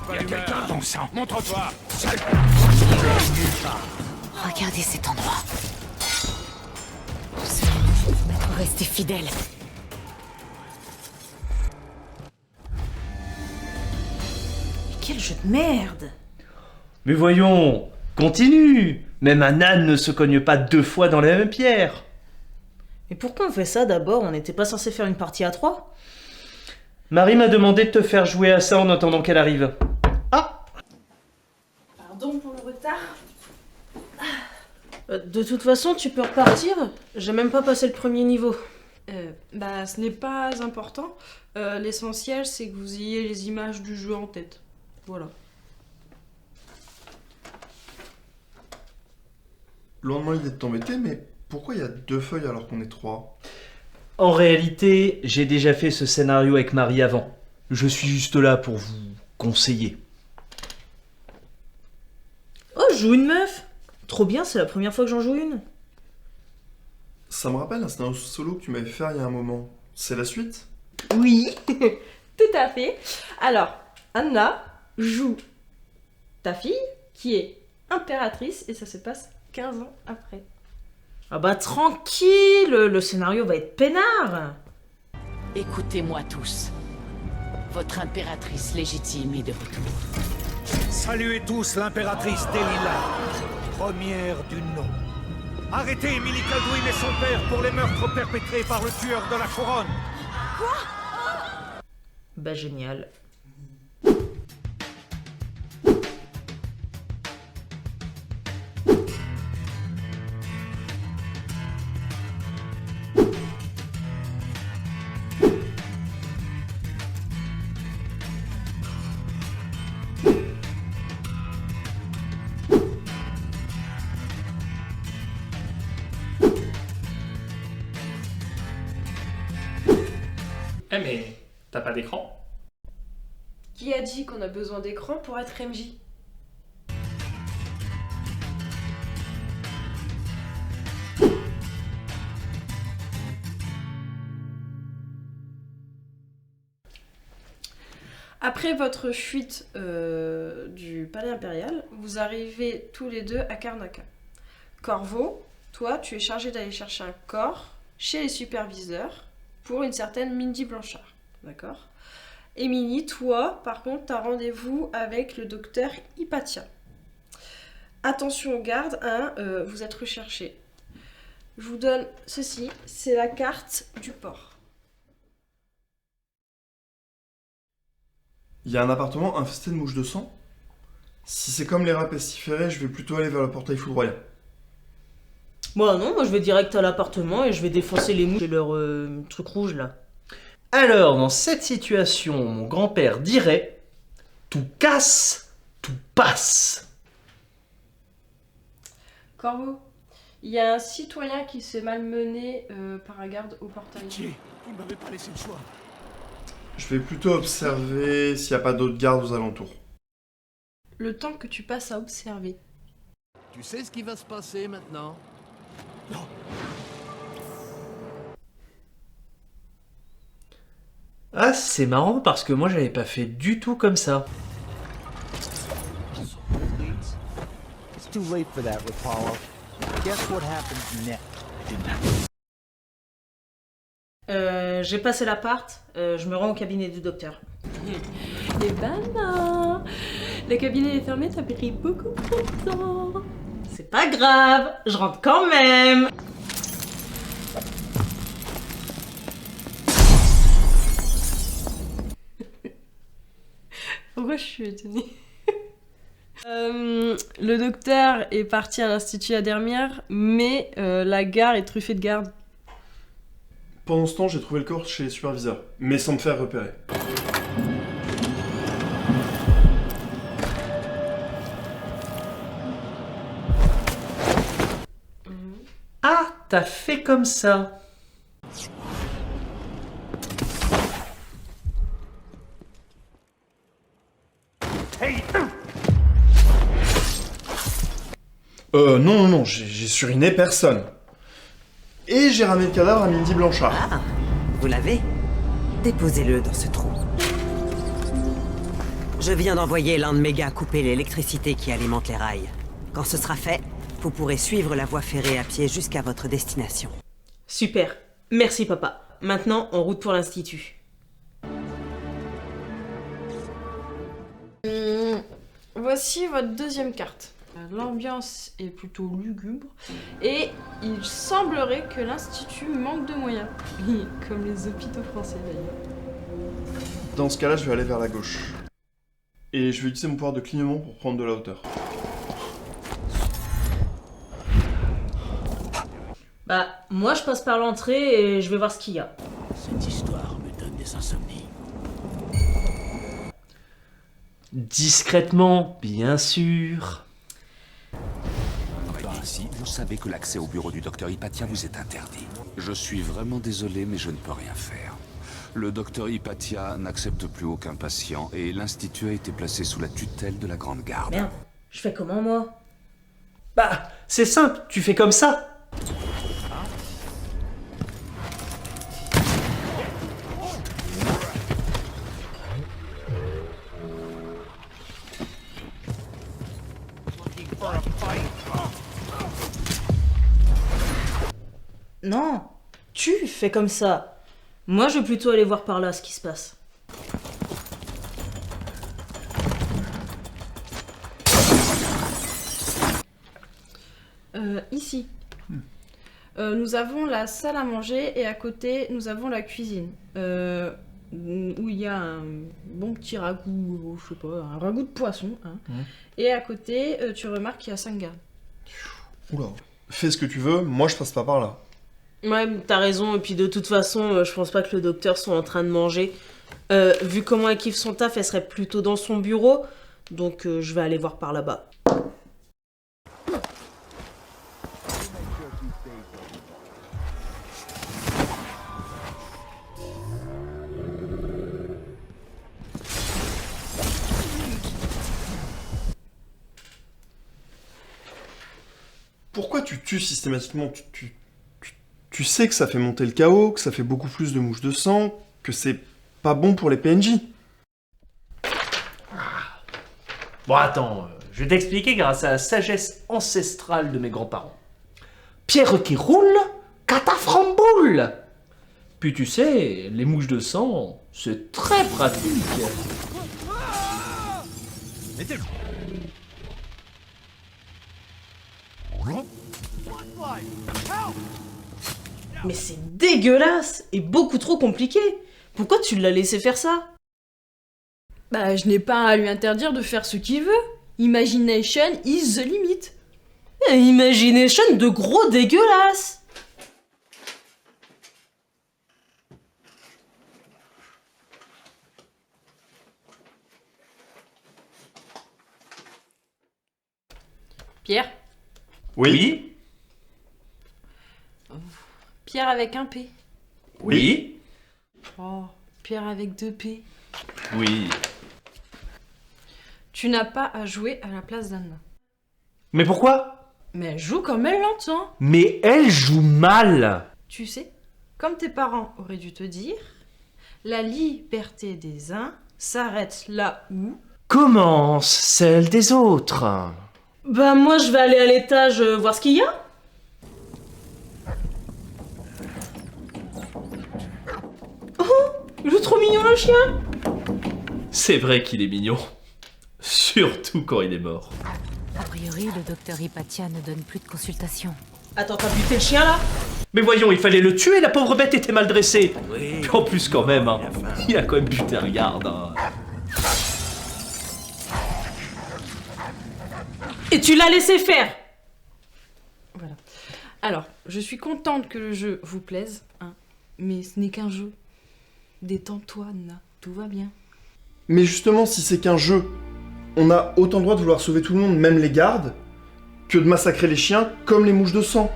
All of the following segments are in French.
Il y a quelqu'un, bon sang. Montre-toi. Regardez cet endroit. Seulement, être resté fidèle. Mais quel jeu de merde! Mais voyons, continue. Même un âne ne se cogne pas 2 fois dans la même pierre. Mais pourquoi on fait ça d'abord? On n'était pas censé faire une partie à 3? Marie m'a demandé de te faire jouer à ça en attendant qu'elle arrive. Ah! Pardon pour le retard. De toute façon, tu peux repartir. J'ai même pas passé le premier niveau. Ce n'est pas important. L'essentiel, c'est que vous ayez les images du jeu en tête. Voilà. Loin de moi l'idée de t'embêter, mais pourquoi il y a 2 feuilles alors qu'on est 3? En réalité, j'ai déjà fait ce scénario avec Marie avant. Je suis juste là pour vous conseiller. Oh, je joue une meuf! Trop bien, c'est la première fois que j'en joue une. Ça me rappelle un scénario solo que tu m'avais fait il y a un moment. C'est la suite? Oui, tout à fait. Alors, Anna joue ta fille, qui est impératrice, et ça se passe 15 ans après. Ah bah tranquille, le scénario va être peinard. Écoutez-moi tous. Votre impératrice légitime est de retour. Saluez tous l'impératrice Delilah, première du nom. Arrêtez Emily Kaldwin et son père pour les meurtres perpétrés par le tueur de la couronne. Bah génial. Eh mais, t'as pas d'écran? Qui a dit qu'on a besoin d'écran pour être MJ? Après votre fuite du palais impérial, vous arrivez tous les deux à Karnaca. Corvo, toi, tu es chargé d'aller chercher un corps chez les superviseurs pour une certaine Mindy Blanchard. D'accord? Émilie, toi, par contre, tu as rendez-vous avec le docteur Hypatia. Attention aux gardes, hein, vous êtes recherchés. Je vous donne ceci, c'est la carte du port. Il y a un appartement infesté de mouches de sang? Si c'est comme les rats pestiférés, je vais plutôt aller vers le portail foudroyant. Moi non, moi je vais direct à l'appartement et je vais défoncer les mouches et leur truc rouge là. Alors, dans cette situation, mon grand-père dirait « Tout casse, tout passe ». Corvo, il y a un citoyen qui s'est malmené par un garde au portail. Vous ne m'avez pas laissé le choix. Je vais plutôt observer s'il n'y a pas d'autres gardes aux alentours. Le temps que tu passes à observer. Tu sais ce qui va se passer maintenant? Non. Ah, c'est marrant parce que moi j'avais pas fait du tout comme ça. It's too late for that, Rapallo. Guess what happens next? J'ai passé l'appart, je me rends au cabinet du docteur. Eh ben non, le cabinet est fermé, t'as pris beaucoup trop de temps. C'est pas grave, je rentre quand même. Pourquoi je suis étonnée? Le docteur est parti à l'Institut Adermière, mais la gare est truffée de gardes. Pendant ce temps, j'ai trouvé le corps chez les superviseurs, mais sans me faire repérer. Ah, t'as fait comme ça. Non, j'ai suriné personne. Et j'ai ramené le cadavre à Mindy Blanchard. Ah, vous l'avez? Déposez-le dans ce trou. Je viens d'envoyer l'un de mes gars couper l'électricité qui alimente les rails. Quand ce sera fait, vous pourrez suivre la voie ferrée à pied jusqu'à votre destination. Super. Merci papa. Maintenant, en route pour l'institut. Voici votre deuxième carte. L'ambiance est plutôt lugubre et il semblerait que l'institut manque de moyens. Comme les hôpitaux français d'ailleurs. Dans ce cas-là, je vais aller vers la gauche. Et je vais utiliser mon pouvoir de clignement pour prendre de la hauteur. Bah, moi je passe par l'entrée et je vais voir ce qu'il y a. Cette histoire me donne des insomnies. Discrètement, bien sûr. Si vous savez que l'accès au bureau du docteur Hypatia vous est interdit. Je suis vraiment désolé, mais je ne peux rien faire. Le docteur Hypatia n'accepte plus aucun patient et l'institut a été placé sous la tutelle de la Grande Garde. Merde, je fais comment moi? Bah, c'est simple, tu fais comme ça. Non, tu fais comme ça. Moi je vais plutôt aller voir par là ce qui se passe. Ici. Nous avons la salle à manger et à côté nous avons la cuisine. Où il y a un bon petit ragoût, je sais pas, un ragoût de poisson. Hein. Et à côté, tu remarques qu'il y a 5 gardes. Oula. Fais ce que tu veux, moi je passe pas par là. Ouais, t'as raison, et puis de toute façon, je pense pas que le docteur soit en train de manger. Vu comment elle kiffe son taf, elle serait plutôt dans son bureau, donc je vais aller voir par là-bas. Pourquoi tu tues systématiquement? Tu sais que ça fait monter le chaos, que ça fait beaucoup plus de mouches de sang, que c'est pas bon pour les PNJ. Bon, attends, je vais t'expliquer grâce à la sagesse ancestrale de mes grands-parents. Pierre qui roule, cataframboule. Puis tu sais, les mouches de sang, c'est très pratique. Mettez-le. Mais c'est dégueulasse et beaucoup trop compliqué. Pourquoi tu l'as laissé faire ça? Bah, je n'ai pas à lui interdire de faire ce qu'il veut. Imagination is the limit. Imagination de gros dégueulasse. Pierre? Oui. Pierre avec un P. Oui. Oh, Pierre avec 2 P. Oui. Tu n'as pas à jouer à la place d'Anna. Mais pourquoi? Mais elle joue comme elle l'entend. Mais elle joue mal. Tu sais, comme tes parents auraient dû te dire, la liberté des uns s'arrête là où... Commence celle des autres. Bah moi je vais aller à l'étage voir ce qu'il y a. Oh, il est trop mignon le chien. C'est vrai qu'il est mignon. Surtout quand il est mort. A priori, le docteur Hypatia ne donne plus de consultation. Attends, t'as buté le chien là? Mais voyons, il fallait le tuer, la pauvre bête était mal dressée. Oui. Puis en plus quand même, hein, il a quand même buté un garde. Hein. Et tu l'as laissé faire. Voilà. Alors, je suis contente que le jeu vous plaise, hein, mais ce n'est qu'un jeu. Détends-toi, Anna, tout va bien. Mais justement, si c'est qu'un jeu, on a autant le droit de vouloir sauver tout le monde, même les gardes, que de massacrer les chiens comme les mouches de sang.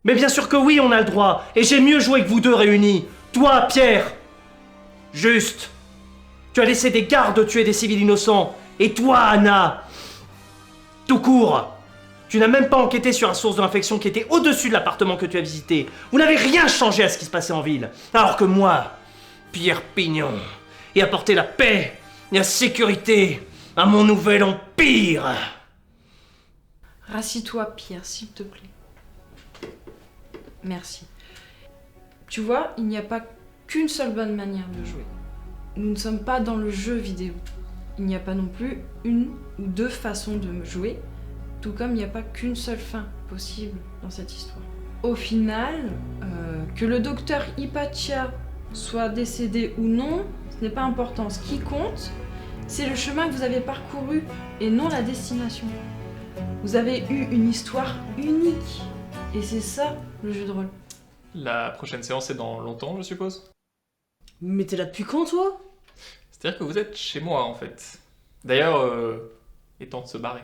Mais bien sûr que oui, on a le droit. Et j'ai mieux joué que vous deux réunis. Toi, Pierre. Juste. Tu as laissé des gardes tuer des civils innocents. Et toi, Anna. Tout court. Tu n'as même pas enquêté sur la source de l'infection qui était au-dessus de l'appartement que tu as visité. Vous n'avez rien changé à ce qui se passait en ville. Alors que moi, Pierre Pignon, et apporter la paix et la sécurité à mon nouvel empire. Rassis-toi, Pierre, s'il te plaît. Merci. Tu vois, il n'y a pas qu'une seule bonne manière de jouer. Nous ne sommes pas dans le jeu vidéo. Il n'y a pas non plus une ou deux façons de jouer, tout comme il n'y a pas qu'une seule fin possible dans cette histoire. Au final, que le docteur Hypatia soit décédé ou non, ce n'est pas important. Ce qui compte, c'est le chemin que vous avez parcouru et non la destination. Vous avez eu une histoire unique. Et c'est ça, le jeu de rôle. La prochaine séance est dans longtemps, je suppose? Mais t'es là depuis quand, toi? C'est-à-dire que vous êtes chez moi, en fait. D'ailleurs, il est temps de se barrer.